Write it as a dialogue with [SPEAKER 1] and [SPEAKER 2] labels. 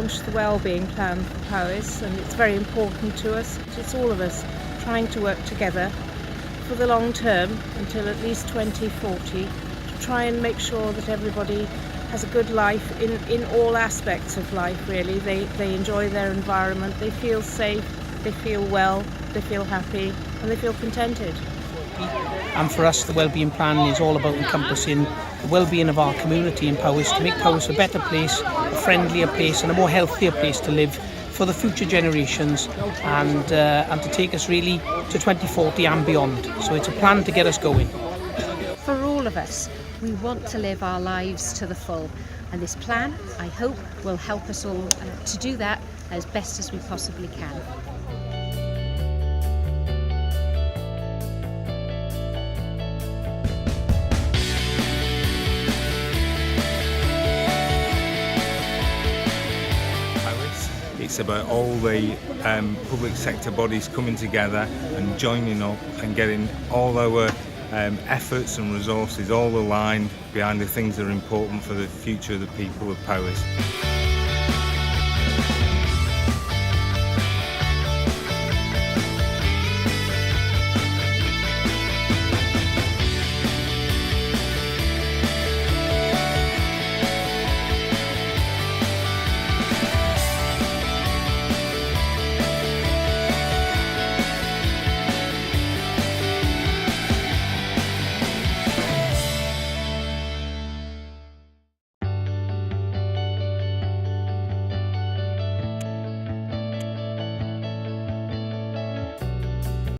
[SPEAKER 1] launched the Wellbeing Plan for Powys, and it's very important to us. It's all of us trying to work together for the long term until at least 2040 to try and make sure that everybody has a good life in all aspects of life, really. They enjoy their environment, they feel safe, they feel well, they feel happy, and they feel contented.
[SPEAKER 2] And for us, the Wellbeing Plan is all about encompassing the well-being of our community in Powys to make Powys a better place, a friendlier place and a more healthier place to live for the future generations, and to take us really to 2040 and beyond. So it's a plan to get us going.
[SPEAKER 3] For all of us, we want to live our lives to the full, and this plan, I hope, will help us all to do that as best as we possibly can.
[SPEAKER 4] It's about all the public sector bodies coming together and joining up and getting all our efforts and resources all aligned behind the things that are important for the future of the people of Powys.